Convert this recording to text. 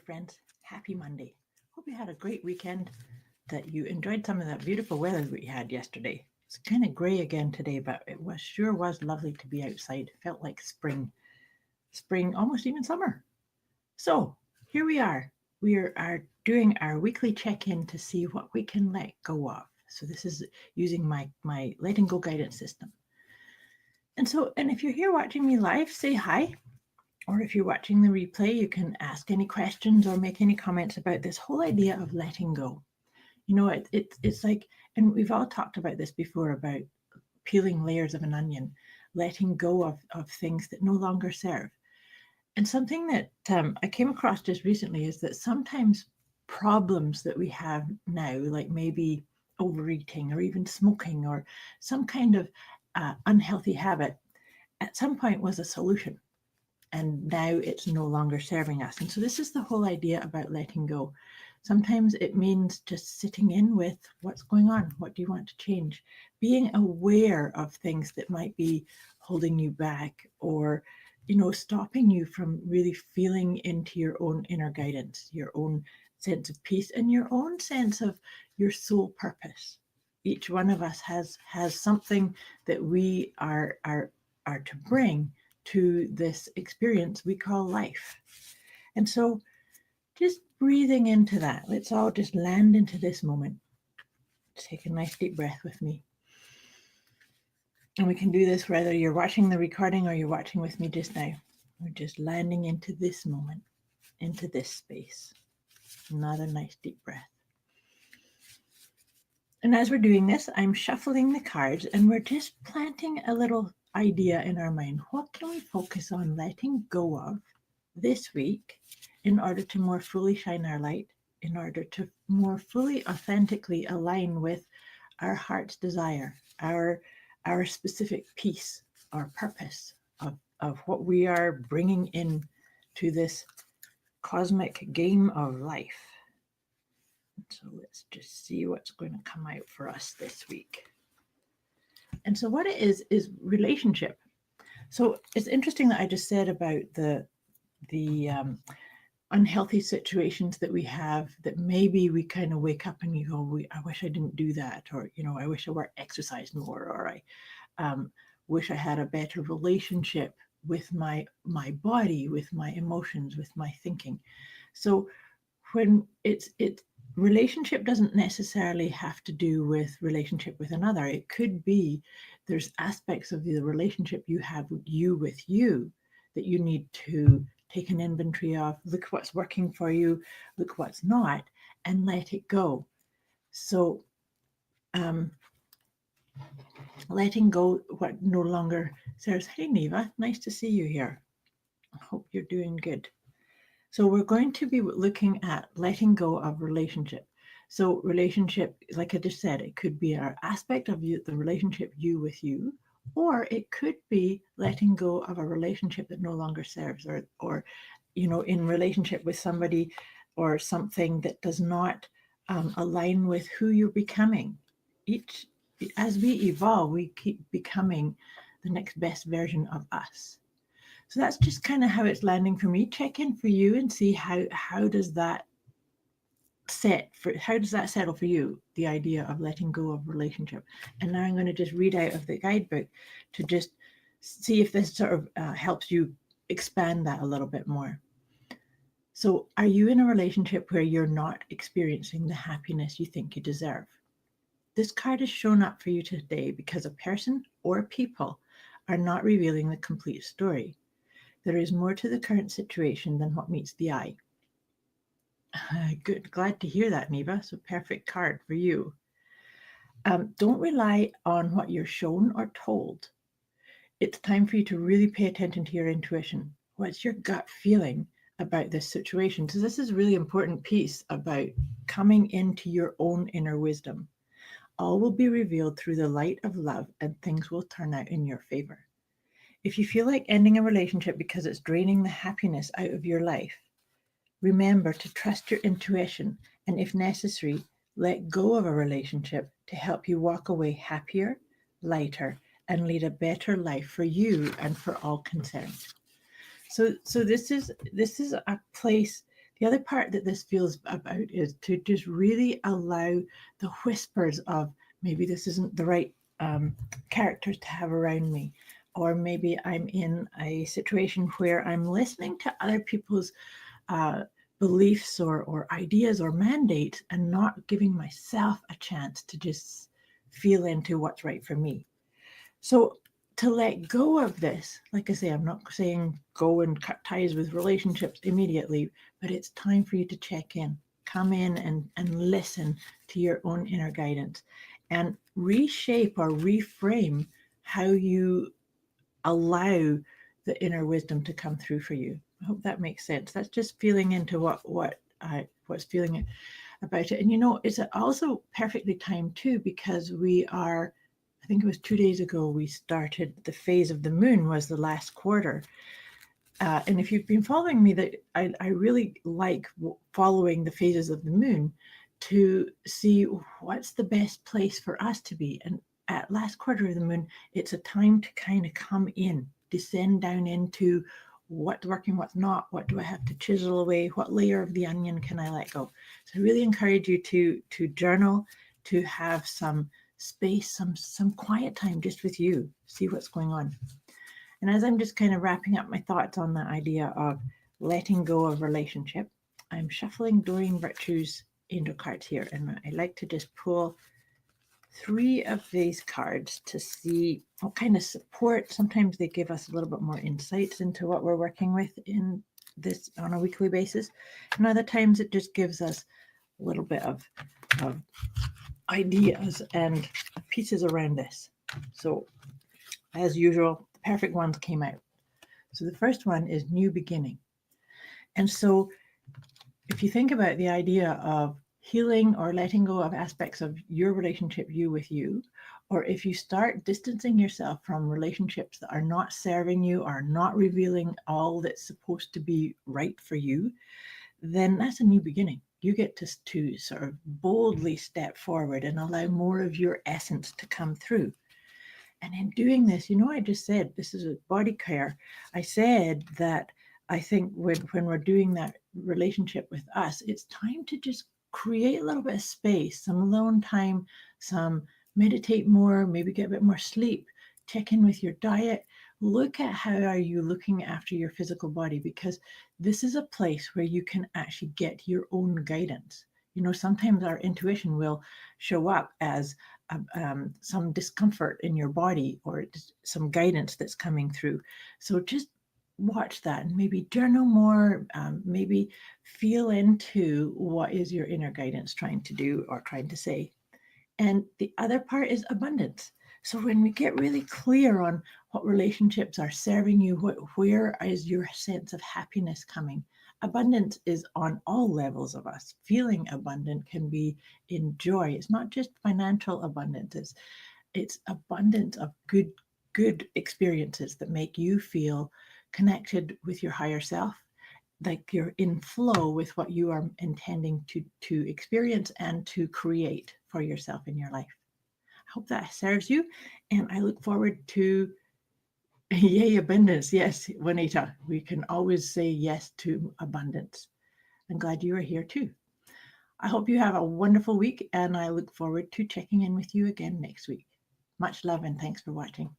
friends. Happy Monday. Hope you had a great weekend, that you enjoyed some of that beautiful weather we had yesterday. It's kind of gray again today, but it was lovely to be outside. Felt like spring, almost even summer. So here we are. We are doing our weekly check-in to see what we can let go of. So this is using my letting go guidance system. And if you're here watching me live, say hi. Or if you're watching the replay, you can ask any questions or make any comments about this whole idea of letting go. It's like, and we've all talked about this before, about peeling layers of an onion, letting go of things that no longer serve. And something that I came across just recently is that sometimes problems that we have now, like maybe overeating or even smoking or some kind of unhealthy habit, at some point was a solution. And now it's no longer serving us. And so this is the whole idea about letting go. Sometimes it means just sitting in with what's going on. What do you want to change? Being aware of things that might be holding you back, or stopping you from really feeling into your own inner guidance, your own sense of peace, and your own sense of your soul purpose. Each one of us has something that we are to bring to this experience we call life. And so just breathing into that, let's all just land into this moment. Take a nice deep breath with me. And we can do this whether you're watching the recording or you're watching with me just now. We're just landing into this moment, into this space. Another nice deep breath. And as we're doing this, I'm shuffling the cards and we're just planting a little idea in our mind. What can we focus on letting go of this week in order to more fully shine our light, in order to more fully authentically align with our heart's desire, our specific piece, our purpose of what we are bringing in to this cosmic game of life. So let's just see what's going to come out for us this week. And so what it is relationship. So it's interesting that I just said about the unhealthy situations that we have, that maybe we kind of wake up and you go, I wish I didn't do that, or I wish I were exercised more, or I wish I had a better relationship with my body, with my emotions, with my thinking. So when it's relationship doesn't necessarily have to do with relationship with another. It could be there's aspects of the relationship you have with you that you need to take an inventory of, look what's working for you, look what's not, and let it go. So letting go what no longer serves. Hey Neva, nice to see you here. I hope you're doing good. So we're going to be looking at letting go of relationship. So relationship, like I just said, it could be an aspect of you, the relationship you with you, or it could be letting go of a relationship that no longer serves, or in relationship with somebody or something that does not align with who you're becoming. As we evolve, we keep becoming the next best version of us. So that's just kind of how it's landing for me. Check in for you and see how does that settle for you, the idea of letting go of relationship. And now I'm going to just read out of the guidebook to just see if this sort of helps you expand that a little bit more. So are you in a relationship where you're not experiencing the happiness you think you deserve? This card is shown up for you today because a person or people are not revealing the complete story. There is more to the current situation than what meets the eye. Good. Glad to hear that, Neva. So perfect card for you. Don't rely on what you're shown or told. It's time for you to really pay attention to your intuition. What's your gut feeling about this situation? So this is a really important piece about coming into your own inner wisdom. All will be revealed through the light of love, and things will turn out in your favor. If you feel like ending a relationship because it's draining the happiness out of your life, remember to trust your intuition, and if necessary, let go of a relationship to help you walk away happier, lighter, and lead a better life for you and for all concerned. So this is a place The other part that this feels about is to just really allow the whispers of maybe this isn't the right characters to have around me, or maybe I'm in a situation where I'm listening to other people's uh, beliefs or ideas or mandates and not giving myself a chance to just feel into what's right for me. So to let go of this, like I say, I'm not saying go and cut ties with relationships immediately, but it's time for you to check in, come in and listen to your own inner guidance and reshape or reframe how you allow the inner wisdom to come through for you. I hope that makes sense. That's just feeling into what's feeling about it. And it's also perfectly timed too, because we are, I think it was 2 days ago, we started the phase of the moon was the last quarter. And if you've been following me, that I really like following the phases of the moon to see what's the best place for us to be. And at last quarter of the moon, it's a time to kind of come in, descend down into what's working, what's not, what do I have to chisel away, what layer of the onion can I let go. So I really encourage you to journal, to have some space, some quiet time just with you, see what's going on. And as I'm just kind of wrapping up my thoughts on the idea of letting go of relationship, I'm shuffling Doreen Virtue's angel cards here, and I like to just pull 3 of these cards to see what kind of support. Sometimes they give us a little bit more insights into what we're working with in this on a weekly basis, and other times it just gives us a little bit of ideas and pieces around this. So as usual, the perfect ones came out. So the first one is new beginning. And so if you think about the idea of healing or letting go of aspects of your relationship, you with you, or if you start distancing yourself from relationships that are not serving you, are not revealing all that's supposed to be right for you, then that's a new beginning. You get to sort of boldly step forward and allow more of your essence to come through. And in doing this, I just said this is a body care. I said that I think when we're doing that relationship with us, it's time to just create a little bit of space, some alone time, some meditate more, maybe get a bit more sleep, check in with your diet. Look at how are you looking after your physical body, because this is a place where you can actually get your own guidance. Sometimes our intuition will show up as some discomfort in your body or some guidance that's coming through. So just watch that and maybe journal more, maybe feel into what is your inner guidance trying to do or trying to say. And the other part is abundance. So when we get really clear on what relationships are serving you, where is your sense of happiness coming? Abundance is on all levels of us. Feeling abundant can be in joy. It's not just financial abundance. It's abundance of good experiences that make you feel connected with your higher self, like you're in flow with what you are intending to experience and to create for yourself in your life. I hope that serves you, and I look forward to yay abundance. Yes, Juanita, we can always say yes to abundance. I'm glad you are here too. I hope you have a wonderful week, and I look forward to checking in with you again next week. Much love and thanks for watching.